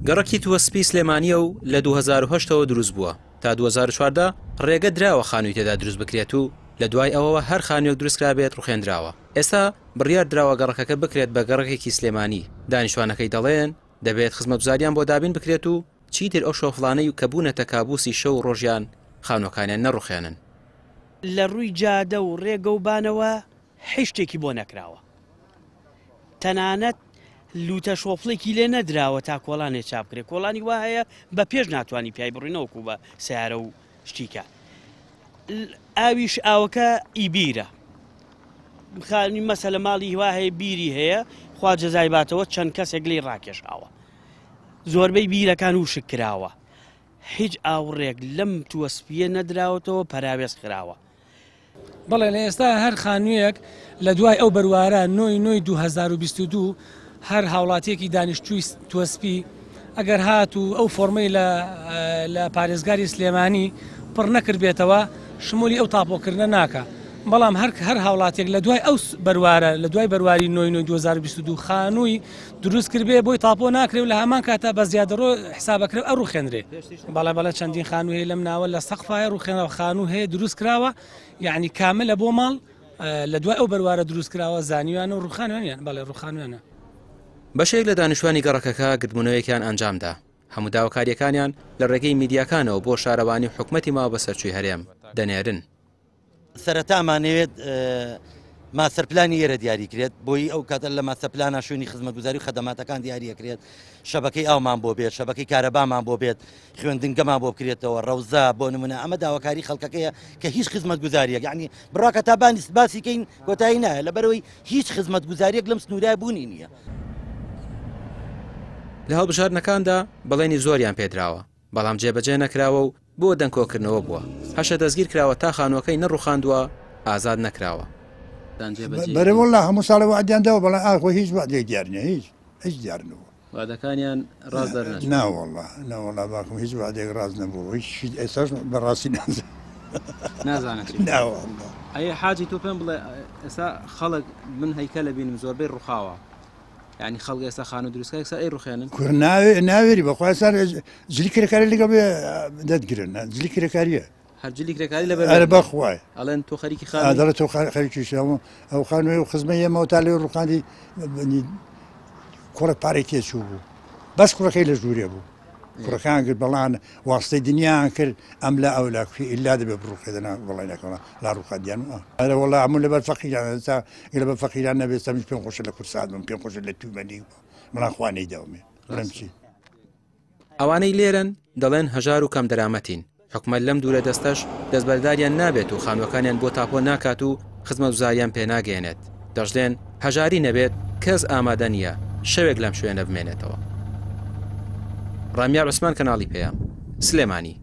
گەڕەکی تووەسپی سلێمانیە و لە 2008ەوە دروست بووە تا 2014 ڕێگە دراوە خانووی تێدا دروست بکرێت و لە دوای ئەوەوە هەر خانوویەک دروستکرابێت ڕوخێنراوە. ئێستا بڕیار دراوە گەڕەکەکە بکرێت بە گەڕەکێکی سلێمانی. دانیشتوانەکەی دەڵێن دەبێت خزمەتگوزاریان بۆ دابین بکرێت و چیتر ئەو شۆفڵانەی و کە بوونەتە کابوسی شەو و ڕۆژیان خانووەکانیان نەڕوخێنن. لە ڕووی جادە و ڕێگە و بانەوە هیچ شتێکی بۆ نەکراوە. تەنانەت لوتە شۆفڵێکی لێ نەدراوە تا کۆڵانێ چاپ کرێت. کۆڵانی وا هەیە بە پێش ناتوانانی پیای بڕینەوەکو بە سیارە و شتیکە. ئاویش ئاوەکە ئیبیرە. خانی مەسە لە ماڵی هیوا هەیە بیری هەیە خوا جەزای باتەوە چەند کەسێک لێی ڕاکێشاوە. زۆربەی بیرەکان وشک کراوە. هیچ ئاوڕێک لەم تووەسپیە نەدراوەتەوە پەراوێز کراوە. بەڵێ لە ئێستا هەر خانوویەک لە دوای ئەو بەروارە نۆی 2022 هەر هاوڵاتیەکی دانیشتووی تووەسپی ئەگەر هات و ئەو فۆرمەی لە پارێزگاری سلێمانی پڕ نەکرد بێتەوە شمولی ئەو تاپۆکردنە ناکە. بەڵام هەر هاوڵاتێک لە دوای ئەو بەروارە لە دوای بەرواری نۆی 2022 خانووی دروست کردبێ بۆی تاپۆ ناکرێت و لە هەمان کاتە بە زیادەڕۆ حسابەکرێت ئەو ڕوخێنرێ. بەڵێ چەندین خانوو هەیە لەم ناوە لە سەقفایە ڕوخێنەوە خانوو هەیە دروست کراوە یعنی کاملە بۆ ماڵ لە دوای ئەو بەروارە دروست کراوە زانیوانە و ڕوخانوانیان بەڵێ ڕوخانوانە. بەشێک لە دانیشتوانی گەڕەکەکە گرتبوونەوەیەکیان ئەنجامدا. هەموو داواکاریەکانیان لە ڕێگەی میدیاکانەوە بۆ شارەوانی حکومەتی ماوە بە سەرچووی هەرێم دەنێرن. سەرەتامانەوێت ماسەرپلانی ئێرە دیاریکرێت بۆی ئەو کاتە لە ماسەرپلانە شوێنی خزمەتگوزاری و خەدەماتەکان دیاریەکرێت. شەبەکەی ئاومان بۆ بێت، شەبەکەی کارەبامان بۆ بێت، خوێندنگەمان بۆ بکرێتەوە، ڕەوزە بۆ نمونە ئەمە داواکاری خەڵکەکەیە کە هیچ خزمەتگوزاریەک یعنی بڕاکە تا باسی کەین کۆتایی نایە لەبەرەوەی هیچ خزمەتگوزاریەک لەم سنوورای بوونی نییە. لە هەڵبژاردنەکاندا بەڵێنی زۆریان پێدراوە بەڵام جێبەجێ نەکراوە و بۆ دەنگکۆکردنەوە بووە. هەشە دەستگیر کراوە تا خانووەکەی نەڕوخاندووە ئازاد نەکراوە. بەرە وەڵا هەموو ساڵە وعدیانداوە بەڵام ئاخۆ هیچ وعدێک دیار نییە هیچ دیار نەبوو. وعدەکانیان ڕاز دەرنەچوو. ناوەڵا باکەم هیچ وعدێک ڕاز نەبوو هیچ ئێستاش بەڕاستی نازانێت. ئەیە حاجی تۆ پێم بڵێ ئێستا خەڵک من هەیکە لە بینم زۆربەی ڕوخاوە. یعنی خەڵک ئێستا خانوو دروستکە ئێستا ئەی ڕوخێنن ناوێری بەخوای سار جلی کرێکاری لەگەڵ بێ دەتگرن جلی کرێکاریە هەرجلی کرێکاری لە بەرە بەخوای ئەڵێن تۆ خەریکی خانوو دەڵێت تۆ خەریکیشەوە ئەو خانووی و خزمە ئێمەوە تا لێ ڕوخاندی کوڕە پارەی تێچوو بوو بەس کوڕەکەی لە ژوورێ بوو کوڕەکان کرد بەڵان واستەی دنیایان کرد ئەم لە ئەو لاکوی ئیلا دەبێ بڕوخێدەنا بەڵێنەکەڵە لا ڕوخاندیان ئەرە وەڵا هەموو لەبەر فەقیران تا لەبەر فەقیران نەبێت سەمیش پێم خۆشە لە کورسات بم پێم خۆشە لە تومەنی بەڵام خوانەی داومێ بڵێم چی ئەوانەی لێرن دەڵێن هەژار و کەم دەرامەتین. حکومەت لەم دوورە دەستەش دەستبەرداریان نابێت و خانووەکانیان بۆ تاپۆ ناکات و خزمەتگوزاریان پێناگەێنێت. دەژڵێن هەژاری نەبێت کەس ئامادە نییە شەوێک لەم شوێنە بمێنێتەوە. ڕامیار عوسمان کەناڵی پێیان سلێمانی.